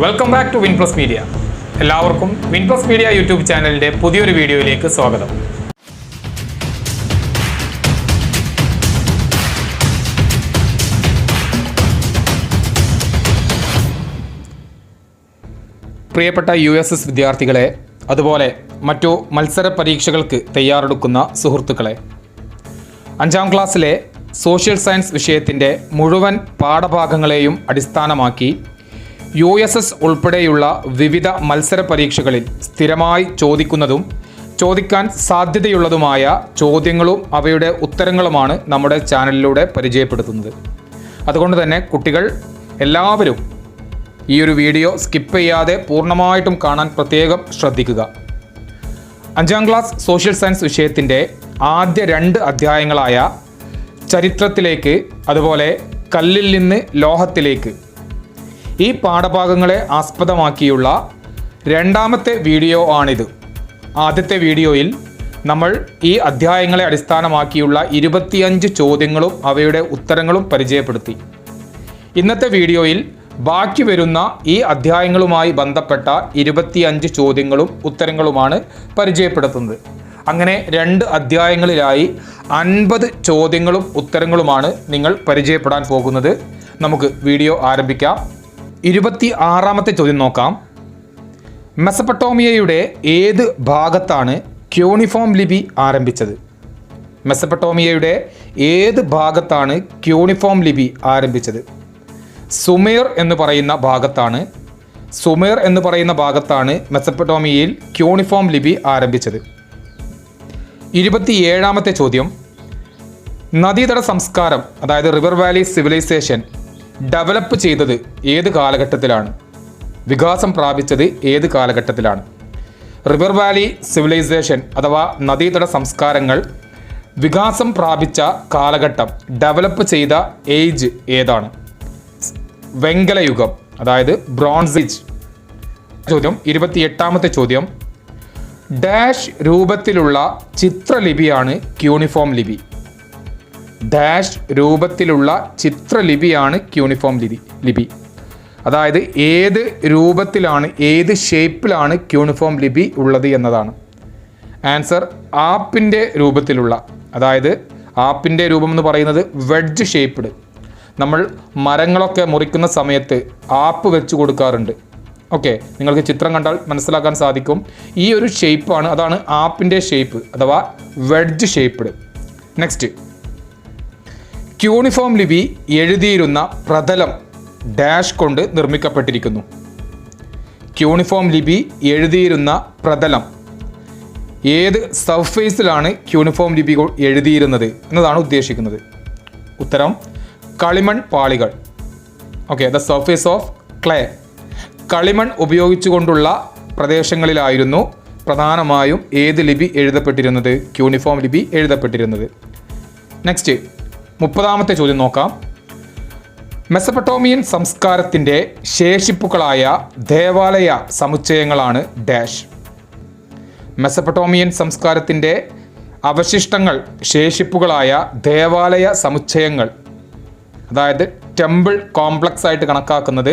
Welcome back to Winplus media. എല്ലാവർക്കും Winplus media YouTube ചാനലിൻ്റെ പുതിയൊരു വീഡിയോയിലേക്ക് സ്വാഗതം. പ്രിയപ്പെട്ട USS വിദ്യാർത്ഥികളെ, അതുപോലെ മറ്റു മത്സര പരീക്ഷകൾക്ക് തയ്യാറെടുക്കുന്ന സുഹൃത്തുക്കളെ, 5ാം ക്ലാസ്സിലെ സോഷ്യൽ സയൻസ് വിഷയത്തിൻ്റെ മുഴുവൻ പാഠഭാഗങ്ങളെയും അടിസ്ഥാനമാക്കി USS ഉൾപ്പെടെയുള്ള വിവിധ മത്സര പരീക്ഷകളിൽ സ്ഥിരമായി ചോദിക്കുന്നതും ചോദിക്കാൻ സാധ്യതയുള്ളതുമായ ചോദ്യങ്ങളും അവയുടെ ഉത്തരങ്ങളുമാണ് നമ്മുടെ ചാനലിലൂടെ പരിചയപ്പെടുത്തുന്നത്. അതുകൊണ്ട് തന്നെ കുട്ടികൾ എല്ലാവരും ഈ ഒരു വീഡിയോ സ്കിപ്പ് ചെയ്യാതെ പൂർണ്ണമായിട്ടും കാണാൻ പ്രത്യേകം ശ്രദ്ധിക്കുക. 5ാം ക്ലാസ് സോഷ്യൽ സയൻസ് വിഷയത്തിൻ്റെ ആദ്യ 2 അധ്യായങ്ങളായ ചരിത്രത്തിലേക്ക്, അതുപോലെ കല്ലിൽ നിന്ന് ലോഹത്തിലേക്ക്, ഈ പാഠഭാഗങ്ങളെ ആസ്പദമാക്കിയുള്ള 2ാമത്തെ വീഡിയോ ആണിത്. ആദ്യത്തെ വീഡിയോയിൽ നമ്മൾ ഈ അധ്യായങ്ങളെ അടിസ്ഥാനമാക്കിയുള്ള 25 ചോദ്യങ്ങളും അവയുടെ ഉത്തരങ്ങളും പരിചയപ്പെടുത്തി. ഇന്നത്തെ വീഡിയോയിൽ ബാക്കി വരുന്ന ഈ അധ്യായങ്ങളുമായി ബന്ധപ്പെട്ട 25 ചോദ്യങ്ങളും ഉത്തരങ്ങളുമാണ് പരിചയപ്പെടുത്തുന്നത്. അങ്ങനെ 2 അധ്യായങ്ങളിലായി 50 ചോദ്യങ്ങളും ഉത്തരങ്ങളുമാണ് നിങ്ങൾ പരിചയപ്പെടാൻ പോകുന്നത്. നമുക്ക് വീഡിയോ ആരംഭിക്കാം. 26ാമത്തെ ചോദ്യം നോക്കാം. മെസപ്പൊട്ടോമിയയുടെ ഏത് ഭാഗത്താണ് ക്യൂണിഫോം ലിപി ആരംഭിച്ചത്? മെസപ്പൊട്ടോമിയയുടെ ഏത് ഭാഗത്താണ് ക്യൂണിഫോം ലിപി ആരംഭിച്ചത്? സുമേർ എന്ന് പറയുന്ന ഭാഗത്താണ് മെസപ്പൊട്ടോമിയയിൽ ക്യൂണിഫോം ലിപി ആരംഭിച്ചത്. 27ാമത്തെ ചോദ്യം. നദീതട സംസ്കാരം, അതായത് റിവർ വാലി സിവിലൈസേഷൻ ഡെവലപ്പ് ചെയ്തത് ഏത് കാലഘട്ടത്തിലാണ്? വികാസം പ്രാപിച്ചത് ഏത് കാലഘട്ടത്തിലാണ്? റിവർ വാലി സിവിലൈസേഷൻ അഥവാ നദീതട സംസ്കാരങ്ങൾ വികാസം പ്രാപിച്ച കാലഘട്ടം, ഡെവലപ്പ് ചെയ്ത ഏജ് ഏതാണ്? വെങ്കലയുഗം, അതായത് ബ്രോൺസ് ഏജ്. ചോദ്യം 28ാമത്തെ ചോദ്യം. ഡാഷ് രൂപത്തിലുള്ള ചിത്രലിപിയാണ് ക്യൂണിഫോം ലിപി? ഡാഷ് രൂപത്തിലുള്ള ചിത്രലിപിയാണ് ക്യൂണിഫോം ലിപി. അതായത് ഏത് രൂപത്തിലാണ്, ഏത് ഷേപ്പിലാണ് ക്യൂണിഫോം ലിപി ഉള്ളത് എന്നതാണ്. ആൻസർ ആപ്പിൻ്റെ രൂപത്തിലുള്ള, അതായത് ആപ്പിൻ്റെ രൂപം എന്ന് പറയുന്നത് വെഡ്ജ് ഷേപ്പ്ഡ്. നമ്മൾ മരങ്ങളൊക്കെ മുറിക്കുന്ന സമയത്ത് ആപ്പ് വെച്ച് കൊടുക്കാറുണ്ട്. ഓക്കെ, നിങ്ങൾക്ക് ചിത്രം കണ്ടാൽ മനസ്സിലാക്കാൻ സാധിക്കും. ഈ ഒരു ഷേപ്പാണ്, അതാണ് ആപ്പിൻ്റെ ഷേപ്പ് അഥവാ വെഡ്ജ് ഷേപ്പ്ഡ്. നെക്സ്റ്റ്, ക്യൂണിഫോം ലിപി എഴുതിയിരുന്ന പ്രതലം ഡാഷ് കൊണ്ട് നിർമ്മിക്കപ്പെട്ടിരിക്കുന്നു? ക്യൂണിഫോം ലിപി എഴുതിയിരുന്ന പ്രതലം, ഏത് സർഫേസിലാണ് ക്യൂണിഫോം ലിപി എഴുതിയിരുന്നത് എന്നതാണ് ഉദ്ദേശിക്കുന്നത്. ഉത്തരം കളിമൺ പാളികൾ. Okay, the surface of clay. കളിമൺ ഉപയോഗിച്ചുകൊണ്ടുള്ള പ്രദേശങ്ങളിലായിരുന്നു പ്രധാനമായും ഏത് ലിപി എഴുതപ്പെട്ടിരുന്നത്? ക്യൂണിഫോം ലിപി എഴുതപ്പെട്ടിരുന്നത്. നെക്സ്റ്റ്, 30ാമത്തെ ചോദ്യം നോക്കാം. മെസപ്പൊട്ടോമിയൻ സംസ്കാരത്തിൻ്റെ ശേഷിപ്പുകളായ ദേവാലയ സമുച്ചയങ്ങളാണ് ഡാഷ്. മെസപ്പൊട്ടോമിയൻ സംസ്കാരത്തിൻ്റെ അവശിഷ്ടങ്ങൾ, ശേഷിപ്പുകളായ ദേവാലയ സമുച്ചയങ്ങൾ, അതായത് ടെമ്പിൾ കോംപ്ലക്സ് ആയിട്ട് കണക്കാക്കുന്നത്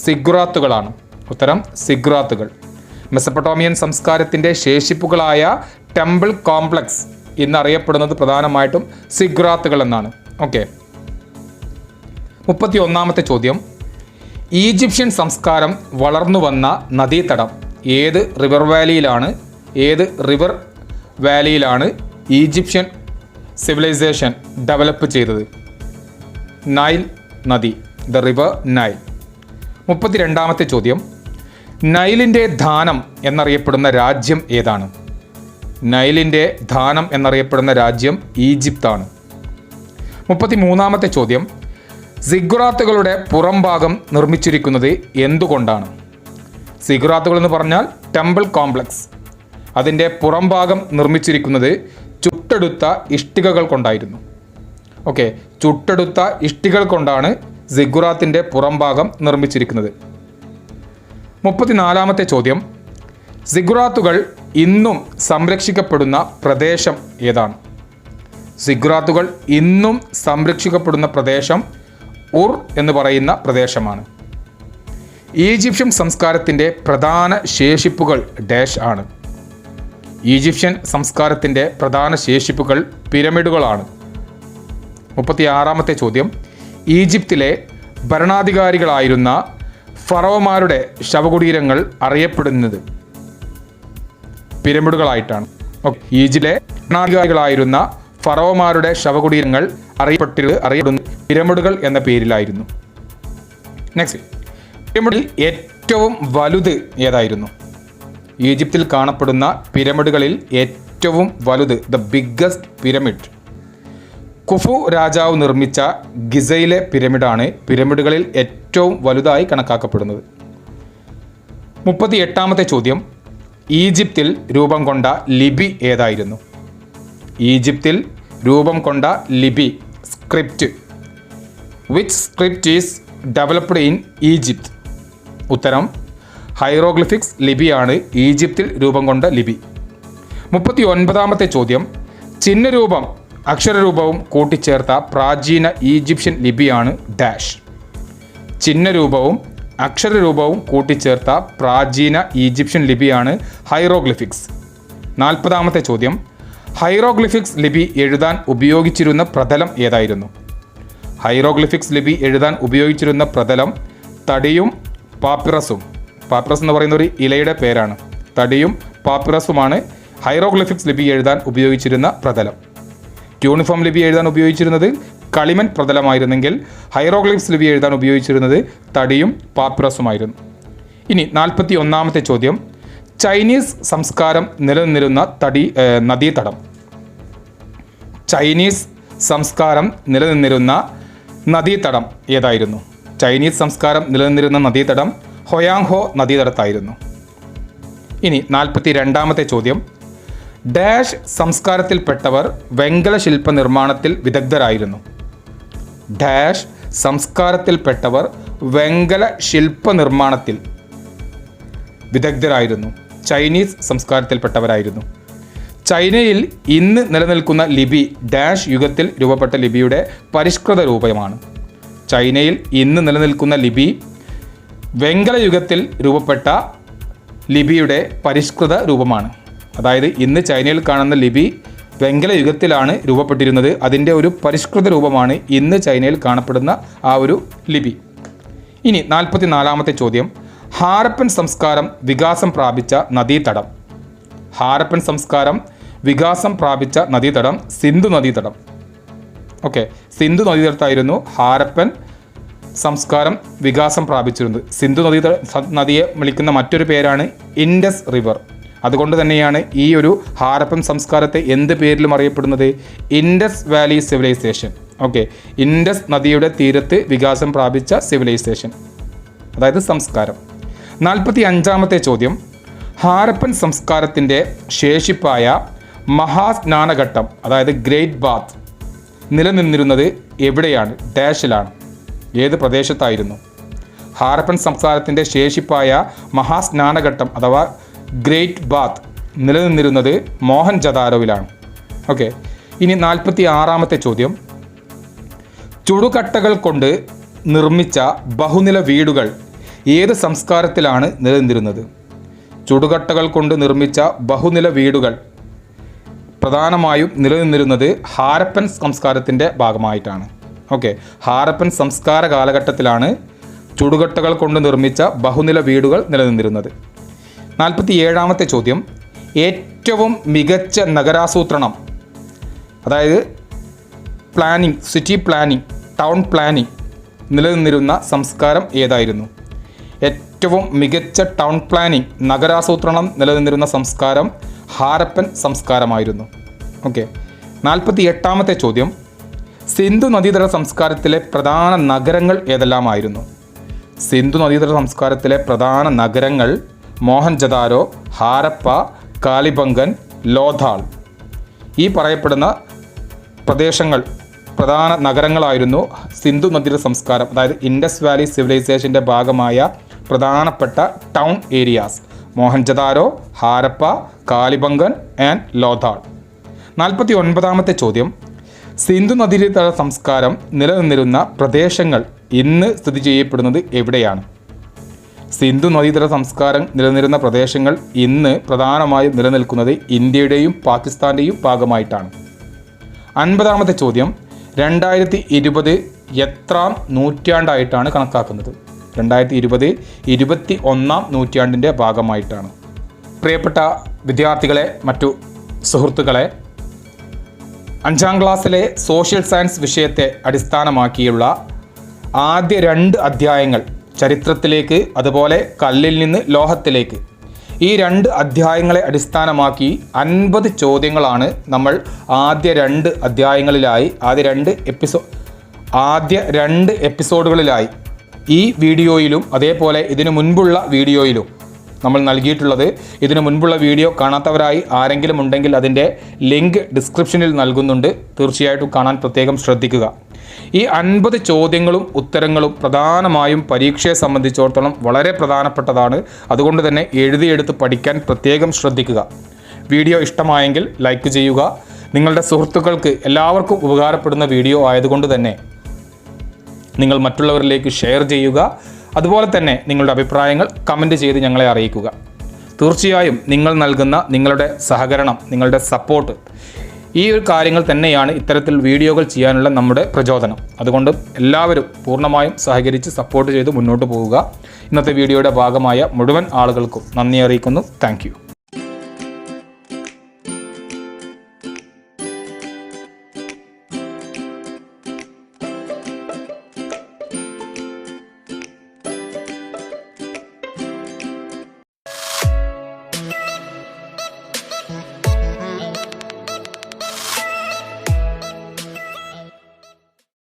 സിഗ്ഗുറാത്തുകളാണ്. ഉത്തരം സിഗ്ഗുറാത്തുകൾ. മെസപ്പൊട്ടോമിയൻ സംസ്കാരത്തിൻ്റെ ശേഷിപ്പുകളായ ടെമ്പിൾ കോംപ്ലക്സ് എന്നറിയപ്പെടുന്നത് പ്രധാനമായിട്ടും സിഗ്ഗുറാത്തുകൾ എന്നാണ്. ഓക്കെ, 31ാമത്തെ ചോദ്യം. ഈജിപ്ഷ്യൻ സംസ്കാരം വളർന്നു വന്ന നദീതടം ഏത് റിവർ വാലിയിലാണ് ഈജിപ്ഷ്യൻ സിവിലൈസേഷൻ ഡെവലപ്പ് ചെയ്തത്? നൈൽ നദി, ദ റിവർ നൈൽ. 32ാമത്തെ ചോദ്യം. നൈലിൻ്റെ ധാനം എന്നറിയപ്പെടുന്ന രാജ്യം ഏതാണ്? നൈലിൻ്റെ ധാനം എന്നറിയപ്പെടുന്ന രാജ്യം ഈജിപ്താണ്. 33ാമത്തെ ചോദ്യം. സിഗ്ഗുറാത്തുകളുടെ പുറംഭാഗം നിർമ്മിച്ചിരിക്കുന്നത് എന്തുകൊണ്ടാണ്? സിഗ്ഗുറാത്തുകൾ എന്ന് പറഞ്ഞാൽ ടെമ്പിൾ കോംപ്ലക്സ്. അതിൻ്റെ പുറംഭാഗം നിർമ്മിച്ചിരിക്കുന്നത് ചുട്ടെടുത്ത ഇഷ്ടികകൾ കൊണ്ടായിരുന്നു. ഓക്കെ, ചുട്ടെടുത്ത ഇഷ്ടികൾ കൊണ്ടാണ് സിഗ്ഗുറാത്തിൻ്റെ പുറംഭാഗം നിർമ്മിച്ചിരിക്കുന്നത്. 34ാമത്തെ ചോദ്യം. സിഗ്ഗുറാത്തുകൾ ഇന്നും സംരക്ഷിക്കപ്പെടുന്ന പ്രദേശം ഏതാണ്? സിഗ്ഗുറാത്തുകൾ ഇന്നും സംരക്ഷിക്കപ്പെടുന്ന പ്രദേശം ഉർ എന്ന് പറയുന്ന പ്രദേശമാണ്. ഈജിപ്ഷ്യൻ സംസ്കാരത്തിൻ്റെ പ്രധാന ശേഷിപ്പുകൾ ഡാഷ് ആണ്. ഈജിപ്ഷ്യൻ സംസ്കാരത്തിൻ്റെ പ്രധാന ശേഷിപ്പുകൾ പിരമിഡുകളാണ്. 36-ാമത്തെ ചോദ്യം, ഈജിപ്തിലെ ഭരണാധികാരികളായിരുന്ന ഫറോമാരുടെ ശവകുടീരങ്ങൾ അറിയപ്പെടുന്നത് പിരമിഡുകളായിട്ടാണ്. ഈജിപ്തിലെ ഭരണാധികാരികളായിരുന്ന ഫറോമാരുടെ ശവകുടീരങ്ങൾ അറിയപ്പെടുന്നത് പിരമിഡുകൾ എന്ന പേരിലായിരുന്നു. നെക്സ്റ്റ്, പിരമിഡിൽ ഏറ്റവും വലുത് ഏതായിരുന്നു? ഈജിപ്തിൽ കാണപ്പെടുന്ന പിരമിഡുകളിൽ ഏറ്റവും വലുത്, ദ ബിഗ്ഗസ്റ്റ് പിരമിഡ്, കുഫു രാജാവ് നിർമ്മിച്ച ഗിസയിലെ പിരമിഡാണ് പിരമിഡുകളിൽ ഏറ്റവും വലുതായി കണക്കാക്കപ്പെടുന്നത്. 38-ാമത്തെ ചോദ്യം, ഈജിപ്തിൽ രൂപം കൊണ്ട ലിപി ഏതായിരുന്നു? ഈജിപ്തിൽ രൂപം കൊണ്ട ലിപി, script. Which script is developed in Egypt? ഉത്തരം ഹൈറോഗ്ലിഫിക്സ് ലിപിയാണ് ഈജിപ്തിൽ രൂപം കൊണ്ട ലിപി. 39-ാമത്തെ ചോദ്യം, ചിഹ്നരൂപം അക്ഷരരൂപവും കൂട്ടിച്ചേർത്ത പ്രാചീന ഈജിപ്ഷ്യൻ ലിപിയാണ് ഡാഷ്. ചിഹ്നരൂപവും അക്ഷരരൂപവും കൂട്ടിച്ചേർത്ത പ്രാചീന ഈജിപ്ഷ്യൻ ലിപിയാണ് ഹൈറോഗ്ലിഫിക്സ്. 40-ാമത്തെ ചോദ്യം, ഹൈറോഗ്ലിഫിക്സ് ലിപി എഴുതാൻ ഉപയോഗിച്ചിരുന്ന പ്രതലം ഏതായിരുന്നു? ഹൈറോഗ്ലിഫിക്സ് ലിപി എഴുതാൻ ഉപയോഗിച്ചിരുന്ന പ്രതലം തടിയും പാപ്പിറസും. പാപ്പിറസ് എന്ന് പറയുന്ന ഒരു ഇലയുടെ പേരാണ്. തടിയും പാപ്പിറസുമാണ് ഹൈറോഗ്ലിഫിക്സ് ലിപി എഴുതാൻ ഉപയോഗിച്ചിരുന്ന പ്രതലം. യൂണിഫോം ലിപി എഴുതാൻ ഉപയോഗിച്ചിരുന്നത് കളിമൺ പ്രതലമായിരുന്നെങ്കിൽ ഹൈറോഗ്ലിഫിക്സ് ലിപി എഴുതാൻ ഉപയോഗിച്ചിരുന്നത് തടിയും പാപ്പിറസുമായിരുന്നു. ഇനി 41-ാമത്തെ ചോദ്യം, ചൈനീസ് സംസ്കാരം നിലനിന്നിരുന്ന നദീതടം. ചൈനീസ് സംസ്കാരം നിലനിന്നിരുന്ന നദീതടം ഏതായിരുന്നു? ചൈനീസ് സംസ്കാരം നിലനിന്നിരുന്ന നദീതടം ഹൊയാങ്ഹോ നദീതടത്തായിരുന്നു. ഇനി 42-ാമത്തെ ചോദ്യം, ഡാഷ് സംസ്കാരത്തിൽപ്പെട്ടവർ വെങ്കല ശില്പ നിർമ്മാണത്തിൽ വിദഗ്ധരായിരുന്നു. ഡാഷ് സംസ്കാരത്തിൽപ്പെട്ടവർ വെങ്കല ശില്പ നിർമ്മാണത്തിൽ വിദഗ്ധരായിരുന്നു. ചൈനീസ് സംസ്കാരത്തിൽപ്പെട്ടവരായിരുന്നു. ചൈനയിൽ ഇന്ന് നിലനിൽക്കുന്ന ലിപി ഡാഷ് യുഗത്തിൽ രൂപപ്പെട്ട ലിപിയുടെ പരിഷ്കൃത രൂപമാണ്. ചൈനയിൽ ഇന്ന് നിലനിൽക്കുന്ന ലിപി വെങ്കല യുഗത്തിൽ രൂപപ്പെട്ട ലിപിയുടെ പരിഷ്കൃത രൂപമാണ്. അതായത് ഇന്ന് ചൈനയിൽ കാണുന്ന ലിപി വെങ്കല യുഗത്തിലാണ് രൂപപ്പെട്ടിരുന്നത്. അതിൻ്റെ ഒരു പരിഷ്കൃത രൂപമാണ് ഇന്ന് ചൈനയിൽ കാണപ്പെടുന്ന ആ ഒരു ലിപി. ഇനി 44-ാമത്തെ ചോദ്യം, ഹാരപ്പൻ സംസ്കാരം വികാസം പ്രാപിച്ച നദീതടം. ഹാരപ്പൻ സംസ്കാരം വികാസം പ്രാപിച്ച നദീതടം സിന്ധു നദീതടം. സിന്ധു നദീതടത്തായിരുന്നു ഹാരപ്പൻ സംസ്കാരം വികാസം പ്രാപിച്ചിരുന്നത്. സിന്ധു നദിയെ വിളിക്കുന്ന മറ്റൊരു പേരാണ് ഇൻഡസ് റിവർ. അതുകൊണ്ട് തന്നെയാണ് ഈ ഒരു ഹാരപ്പൻ സംസ്കാരത്തെ എന്ത് പേരിലും അറിയപ്പെടുന്നത്? Indus Valley civilisation. ഇൻഡസ് നദിയുടെ തീരത്ത് വികാസം പ്രാപിച്ച സിവിലൈസേഷൻ, അതായത് സംസ്കാരം. 45-ാമത്തെ ചോദ്യം, ഹാരപ്പൻ സംസ്കാരത്തിൻ്റെ ശേഷിപ്പായ മഹാസ്നാനഘട്ടം, അതായത് ഗ്രേറ്റ് ബാത്ത്, നിലനിന്നിരുന്നത് എവിടെയാണ്? ഡാഷിലാണ്. ഏത് പ്രദേശത്തായിരുന്നു? ഹാരപ്പൻ സംസ്കാരത്തിൻ്റെ ശേഷിപ്പായ മഹാസ്നാനഘട്ടം അഥവാ ഗ്രേറ്റ് ബാത്ത് നിലനിന്നിരുന്നത് മോഹൻജദാരോവിലാണ്. ഇനി 46-ാമത്തെ ചോദ്യം, ചുടുകട്ടകൾ കൊണ്ട് നിർമ്മിച്ച ബഹുനില വീടുകൾ ഏത് സംസ്കാരത്തിലാണ് നിലനിന്നിരുന്നത്? ചുടുകട്ടകൾ കൊണ്ട് നിർമ്മിച്ച ബഹുനില വീടുകൾ പ്രധാനമായും നിലനിന്നിരുന്നത് ഹാരപ്പൻ സംസ്കാരത്തിൻ്റെ ഭാഗമായിട്ടാണ്. ഹാരപ്പൻ സംസ്കാര കാലഘട്ടത്തിലാണ് ചുടുകട്ടകൾ കൊണ്ട് നിർമ്മിച്ച ബഹുനില വീടുകൾ നിലനിന്നിരുന്നത്. 47-ാമത്തെ ചോദ്യം, ഏറ്റവും മികച്ച നഗരാസൂത്രണം, അതായത് planning, city planning, town planning നിലനിന്നിരുന്ന സംസ്കാരം ഏതായിരുന്നു? ഏറ്റവും മികച്ച ടൗൺ പ്ലാനിംഗ്, നഗരാസൂത്രണം നിലനിന്നിരുന്ന സംസ്കാരം ഹാരപ്പൻ സംസ്കാരമായിരുന്നു. 48-ാമത്തെ ചോദ്യം, സിന്ധു നദീതട സംസ്കാരത്തിലെ പ്രധാന നഗരങ്ങൾ ഏതെല്ലാമായിരുന്നു? സിന്ധു നദീതട സംസ്കാരത്തിലെ പ്രധാന നഗരങ്ങൾ മോഹൻജദാരോ, ഹാരപ്പ, കാലിബംഗൻ, ലോഥാൾ. ഈ പറയപ്പെടുന്ന പ്രദേശങ്ങൾ പ്രധാന നഗരങ്ങളായിരുന്നു സിന്ധു നദീതട സംസ്കാരം, അതായത് ഇൻഡസ് വാലി സിവിലൈസേഷൻ്റെ ഭാഗമായ പ്രധാനപ്പെട്ട town areas Mohenjodaro, Harappa, Kalibangan and Lothal. 49-ാമത്തെ ചോദ്യം, സിന്ധു നദീതട സംസ്കാരം നിലനിന്നിരുന്ന പ്രദേശങ്ങൾ ഇന്ന് സ്ഥിതി ചെയ്യപ്പെടുന്നത് എവിടെയാണ്? സിന്ധു നദീതട സംസ്കാരം നിലനിന്നിരുന്ന പ്രദേശങ്ങൾ ഇന്ന് പ്രധാനമായും നിലനിൽക്കുന്നത് ഇന്ത്യയുടെയും പാകിസ്ഥാൻ്റെയും ഭാഗമായിട്ടാണ്. 50ാമത്തെ ചോദ്യം, 2020 എത്രാം നൂറ്റാണ്ടായിട്ടാണ് കണക്കാക്കുന്നത്? 2020 21ാം നൂറ്റാണ്ടിൻ്റെ ഭാഗമായിട്ടാണ്. പ്രിയപ്പെട്ട വിദ്യാർത്ഥികളെ, മറ്റു സുഹൃത്തുക്കളെ, 5ാം ക്ലാസ്സിലെ സോഷ്യൽ സയൻസ് വിഷയത്തെ അടിസ്ഥാനമാക്കിയുള്ള ആദ്യ 2 അധ്യായങ്ങൾ, ചരിത്രത്തിലേക്ക് അതുപോലെ കല്ലിൽ നിന്ന് ലോഹത്തിലേക്ക്, ഈ 2 അധ്യായങ്ങളെ അടിസ്ഥാനമാക്കി 50 ചോദ്യങ്ങളാണ് നമ്മൾ ആദ്യ 2 അധ്യായങ്ങളിലായി ആദ്യ 2 എപ്പിസോഡുകളിലായി ഈ വീഡിയോയിലും അതേപോലെ ഇതിനു മുൻപുള്ള വീഡിയോയിലും നമ്മൾ നൽകിയിട്ടുള്ളത്. ഇതിനു മുൻപുള്ള വീഡിയോ കാണാത്തവരായി ആരെങ്കിലും ഉണ്ടെങ്കിൽ അതിൻ്റെ ലിങ്ക് ഡിസ്ക്രിപ്ഷനിൽ നൽകുന്നുണ്ട്. തീർച്ചയായിട്ടും കാണാൻ പ്രത്യേകം ശ്രദ്ധിക്കുക. ഈ 50 ചോദ്യങ്ങളും ഉത്തരങ്ങളും പ്രധാനമായും പരീക്ഷയെ സംബന്ധിച്ചിടത്തോളം വളരെ പ്രധാനപ്പെട്ടതാണ്. അതുകൊണ്ട് തന്നെ എഴുതിയെടുത്ത് പഠിക്കാൻ പ്രത്യേകം ശ്രദ്ധിക്കുക. വീഡിയോ ഇഷ്ടമായെങ്കിൽ ലൈക്ക് ചെയ്യുക. നിങ്ങളുടെ സുഹൃത്തുക്കൾക്ക് എല്ലാവർക്കും ഉപകാരപ്പെടുന്ന വീഡിയോ ആയതുകൊണ്ട് തന്നെ നിങ്ങൾ മറ്റുള്ളവരിലേക്ക് ഷെയർ ചെയ്യുക. അതുപോലെ തന്നെ നിങ്ങളുടെ അഭിപ്രായങ്ങൾ കമൻറ്റ് ചെയ്ത് ഞങ്ങളെ അറിയിക്കുക. തീർച്ചയായും നിങ്ങൾ നൽകുന്ന നിങ്ങളുടെ സഹകരണം, നിങ്ങളുടെ സപ്പോർട്ട്, ഈ ഒരു കാര്യങ്ങൾ തന്നെയാണ് ഇത്തരത്തിൽ വീഡിയോകൾ ചെയ്യാനുള്ള നമ്മുടെ പ്രചോദനം. അതുകൊണ്ട് എല്ലാവരും പൂർണ്ണമായും സഹകരിച്ച് സപ്പോർട്ട് ചെയ്ത് മുന്നോട്ട് പോവുക. ഇന്നത്തെ വീഡിയോയുടെ ഭാഗമായ മുഴുവൻ ആളുകൾക്കും നന്ദി അറിയിക്കുന്നു. താങ്ക്